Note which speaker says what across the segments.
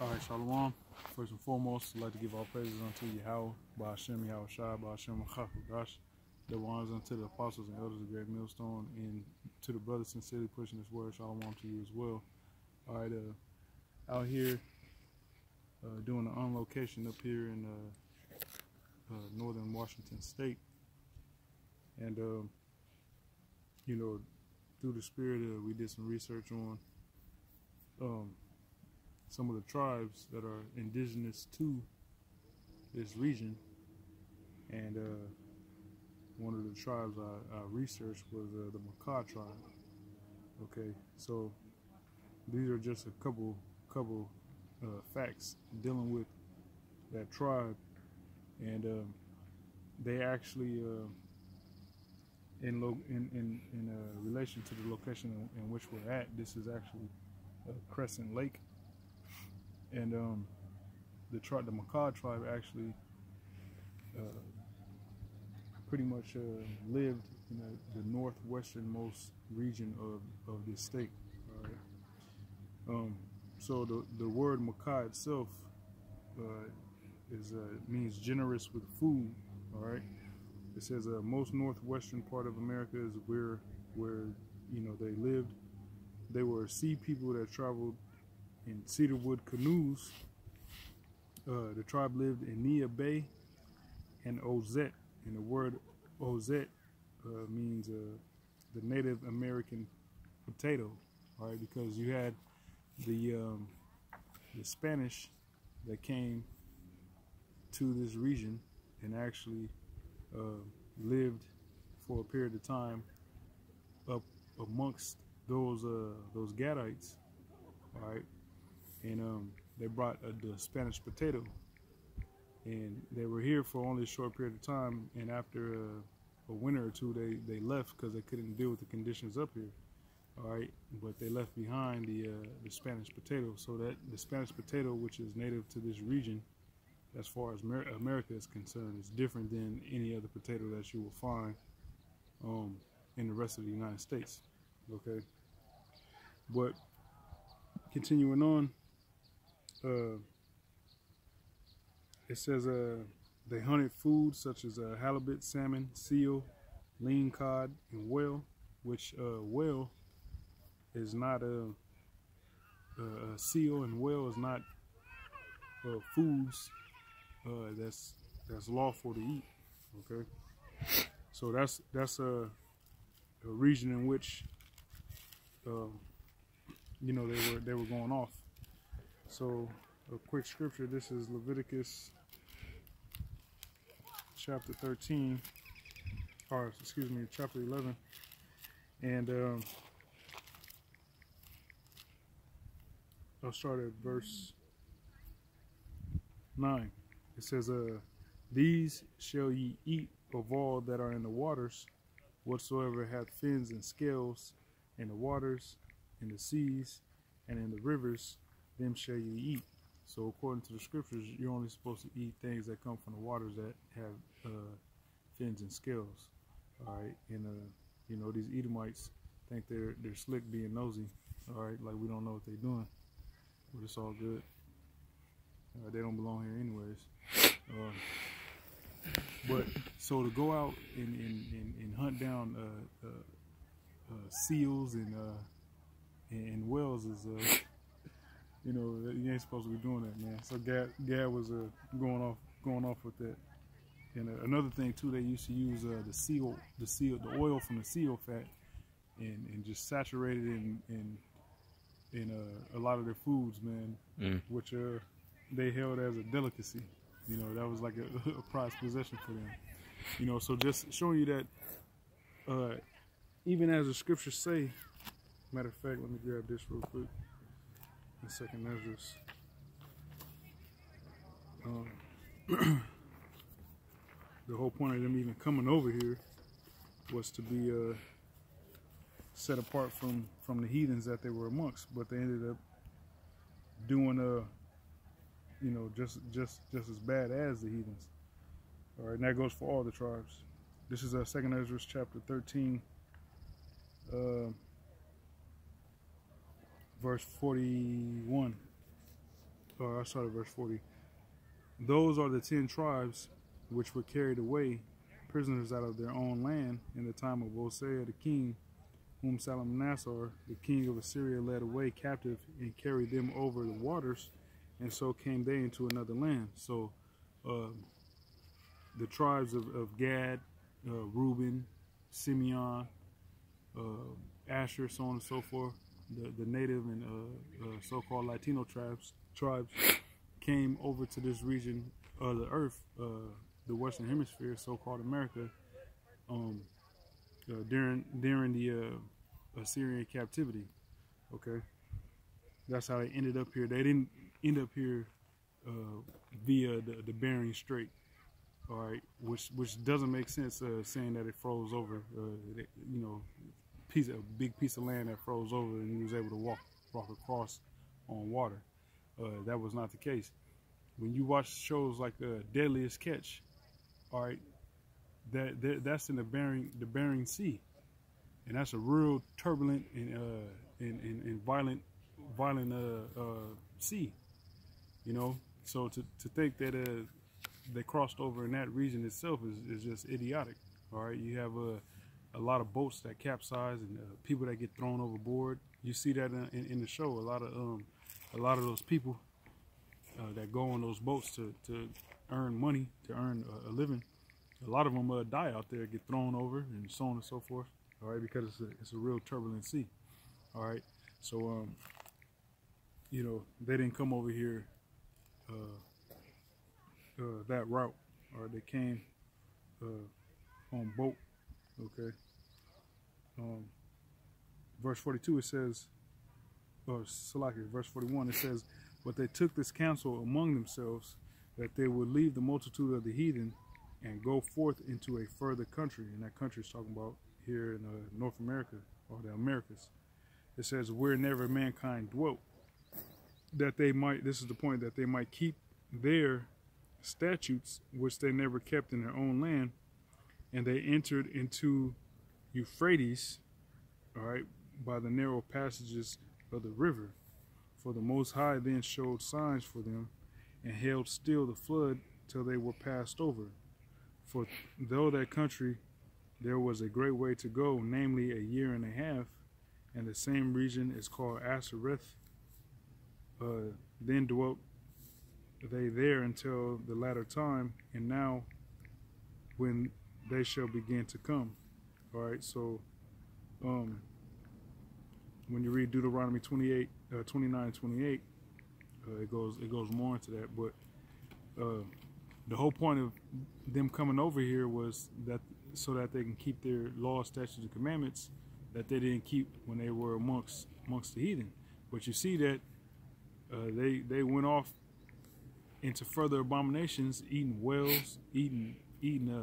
Speaker 1: All right, Shalom. First and foremost, I'd like to give all praises unto Yahweh, Ba'ashem Yahweh Shai, Ba'ashem Chakudash, that honors unto the apostles and elders of Great Millstone, and to the brothers sincerely pushing this word, Shalom to you as well. All right, out here doing an on location up here in northern Washington State, and you know, through the spirit, we did some research on some of the tribes that are indigenous to this region, and one of the tribes I researched was the Makah tribe. Okay, so these are just a couple facts dealing with that tribe, and they actually in relation to the location in which we're at, this is actually Crescent Lake. And the Makah tribe actually pretty much lived in the northwesternmost region of this state. All right. So the word Makah itself means generous with food. All right. It says most northwestern part of America is where you know they lived. They were sea people that traveled in cedarwood canoes. The tribe lived in Nia Bay and Ozette, and the word Ozette means the Native American potato, all right, because you had the Spanish that came to this region and actually lived for a period of time up amongst those Gadites, all right. And they brought the Spanish potato, and they were here for only a short period of time, and after a winter or two they left because they couldn't deal with the conditions up here, all right. But they left behind the Spanish potato, so that the Spanish potato, which is native to this region as far as America is concerned, is different than any other potato that you will find in the rest of the United States. Okay, but continuing on, it says they hunted food such as halibut, salmon, seal, lean cod, and whale, which whale is not a seal, and whale is not foods that's lawful to eat. Okay, so that's a region in which you know they were going off. So a quick scripture. This is Leviticus chapter 13, or excuse me, chapter 11, and I'll start at verse 9. It says, "These shall ye eat of all that are in the waters, whatsoever hath fins and scales in the waters, in the seas, and in the rivers, them shall ye eat." So according to the scriptures, you're only supposed to eat things that come from the waters that have fins and scales. All right, and you know, these Edomites think they're slick being nosy. All right, like we don't know what they're doing, but it's all good. They don't belong here anyways. But so to go out and hunt down seals and whales is you know, you ain't supposed to be doing that, man. So Gad was going off with that. And another thing too, they used to use the oil from the seal fat, and just saturate it in a lot of their foods, man, which they held as a delicacy. You know, that was like a prized possession for them. You know, so just showing you that even as the scriptures say. Matter of fact, let me grab this real quick. In Second Ezra. The whole point of them even coming over here was to be set apart from the heathens that they were amongst, but they ended up doing you know, just as bad as the heathens. All right, and that goes for all the tribes. This is Second Ezra chapter 13, verse 41. I started verse 40. Those are the 10 tribes which were carried away prisoners out of their own land in the time of Hosea the king, whom Salmanassar the king of Assyria led away captive and carried them over the waters, and so came they into another land. So the tribes of Gad, Reuben, Simeon, Asher, so on and so forth, the native and so-called Latino tribes came over to this region of the earth, the Western Hemisphere, so-called America, during the Assyrian captivity. Okay, that's how they ended up here. They didn't end up here via the Bering Strait. All right, which doesn't make sense, saying that it froze over. You know, a big piece of land that froze over, and he was able to walk across on water. That was not the case. When you watch shows like Deadliest Catch, all right, that's in the Bering Sea, and that's a real turbulent and violent sea. You know, so to think that they crossed over in that region itself is just idiotic. All right, you have a lot of boats that capsize and people that get thrown overboard. You see that in the show. A lot of those people that go on those boats to earn money, to earn a living, a lot of them die out there, get thrown over, and so on and so forth. All right, because it's a real turbulent sea. All right, so you know, they didn't come over here that route. All right, they came on boat. Okay. Verse 42 it says, or Salaki, verse 41 it says, but they took this counsel among themselves that they would leave the multitude of the heathen and go forth into a further country. And that country is talking about here in North America, or the Americas. It says, where never mankind dwelt, that they might, this is the point, that they might keep their statutes which they never kept in their own land. And they entered into Euphrates, all right, by the narrow passages of the river. For the Most High then showed signs for them, and held still the flood till they were passed over. For though that country there was a great way to go, namely 1.5 years, and the same region is called Ashereth, then dwelt they there until the latter time, and now when they shall begin to come. All right, so when you read Deuteronomy 29 and 28, it goes more into that. But the whole point of them coming over here was that so that they can keep their laws, statutes, and commandments that they didn't keep when they were amongst the heathen. But you see that they went off into further abominations, eating whales, eating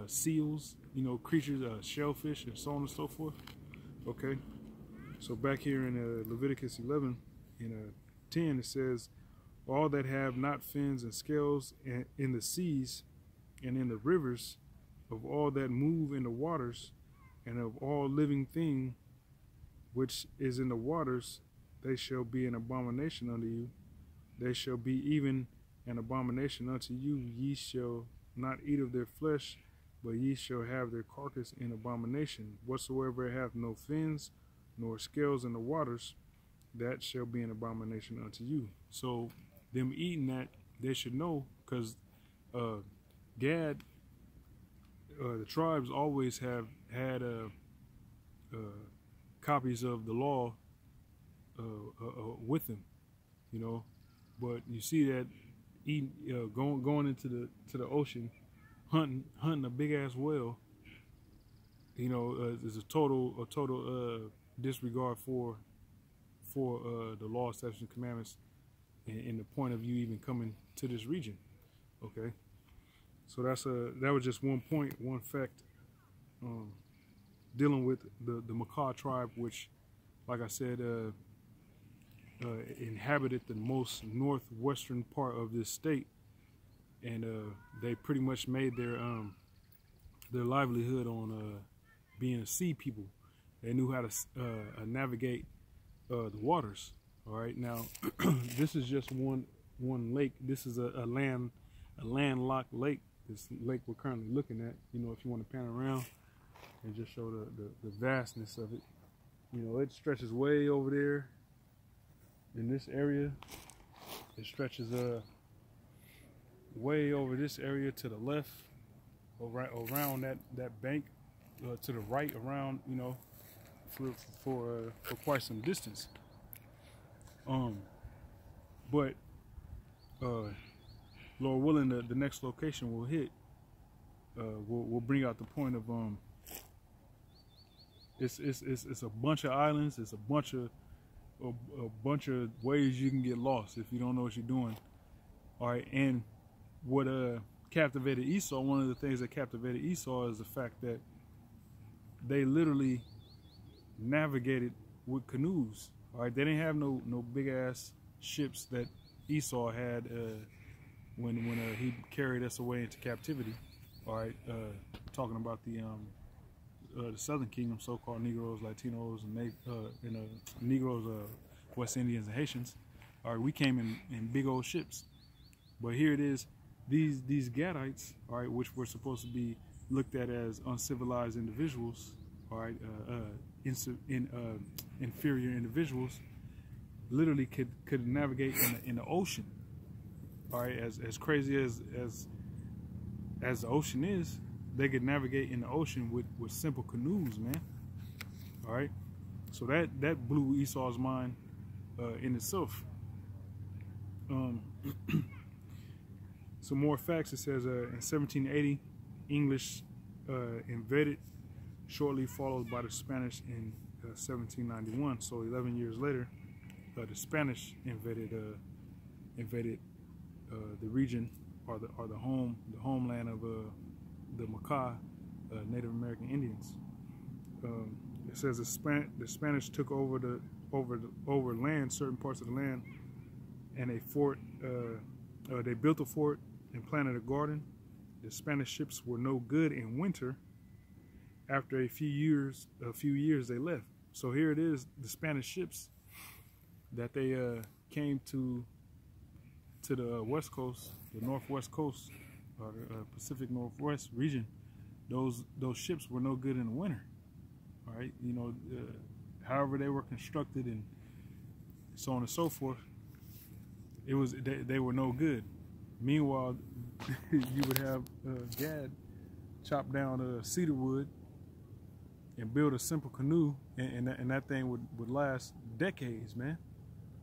Speaker 1: seals, you know, creatures, shellfish, and so on and so forth. Okay, so back here in Leviticus 11, in 10, it says, all that have not fins and scales in the seas and in the rivers, of all that move in the waters, and of all living thing which is in the waters, they shall be an abomination unto you. They shall be even an abomination unto you. Ye shall not eat of their flesh, but ye shall have their carcass in abomination. Whatsoever hath no fins nor scales in the waters, that shall be an abomination unto you. So them eating that, they should know, because Gad, the tribes always have had copies of the law with them, you know. But you see that eating, going into the ocean, hunting a big ass whale, you know, is a total disregard for the law, statutes, and commandments, in the point of view even coming to this region. Okay, so that was just one point, one fact, dealing with the Makah tribe, which, like I said, inhabited the most northwestern part of this state, and they pretty much made their livelihood on being a sea people. They knew how to navigate the waters. All right, now this is just one one lake. This is a landlocked lake. This lake we're currently looking at. You know, if you want to pan around and just show the vastness of it. You know, it stretches way over there in this area. It stretches way over this area to the left, around that bank, to the right, around, you know, for quite some distance. But Lord willing, the next location we'll hit, we'll bring out the point of it's a bunch of islands. It's a bunch of ways you can get lost if you don't know what you're doing. All right, and what captivated Esau, one of the things that captivated Esau is the fact that they literally navigated with canoes. All right, they didn't have no big ass ships that Esau had when he carried us away into captivity. All right, talking about the Southern Kingdom, so-called Negroes, Latinos, and Negroes, West Indians, and Haitians. All right, we came in big old ships, but here it is. These Gadites, all right, which were supposed to be looked at as uncivilized individuals, all right, inferior individuals, literally could navigate in the ocean. All right, as crazy as the ocean is, they could navigate in the ocean with simple canoes, man. All right, so that blew Esau's mind in itself. Some more facts. It says in 1780, English invaded, shortly followed by the Spanish in 1791. So 11 years later, the Spanish invaded the region, or the homeland of the Maca, Native American Indians. It says the Spanish took over land, certain parts of the land, and they built a fort and planted a garden. The Spanish ships were no good in winter. After a few years they left. So here it is, the Spanish ships that they came to the west coast, the northwest coast, or the Pacific Northwest region. Those ships were no good in the winter. All right, you know, however they were constructed and so on and so forth, they were no good. Meanwhile, you would have Gad chop down cedar wood and build a simple canoe, and that thing would last decades, man.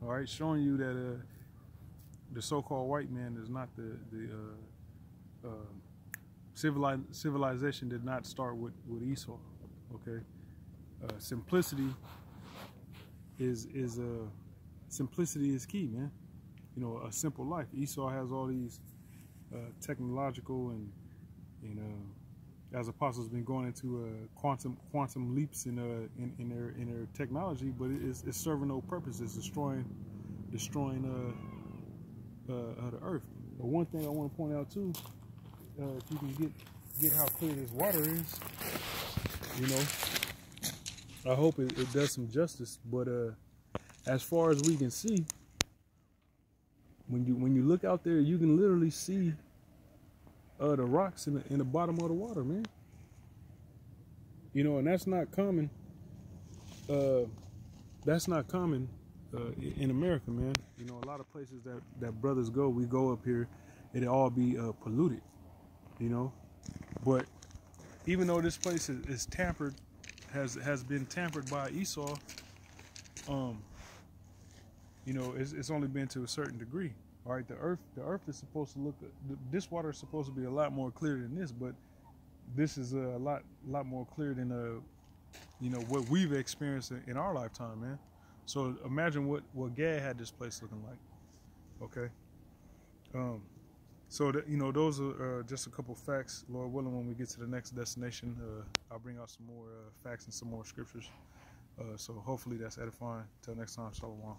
Speaker 1: All right, showing you that the so-called white man is not civilization did not start with Esau. Okay, simplicity is key, man. You know, a simple life. Esau has all these technological and as apostles been going into quantum leaps in their technology, but it's serving no purpose. It's destroying the earth. But one thing I want to point out too, if you can get how clear this water is, you know, I hope it does some justice. But as far as we can see, when you look out there, you can literally see the rocks in the bottom of the water, man. You know, and that's not common. That's not common in America, man. You know, a lot of places that brothers go, we go up here, it'll all be polluted. You know, but even though this place is tampered, has been tampered by Esau, you know, it's only been to a certain degree. All right, the earth is supposed to look. This water is supposed to be a lot more clear than this, but this is a lot more clear than you know, what we've experienced in our lifetime, man. So imagine what Gad had this place looking like. Okay. So that, you know, those are just a couple facts. Lord willing, when we get to the next destination, I'll bring out some more facts and some more scriptures. So hopefully that's edifying. Till next time, shalom.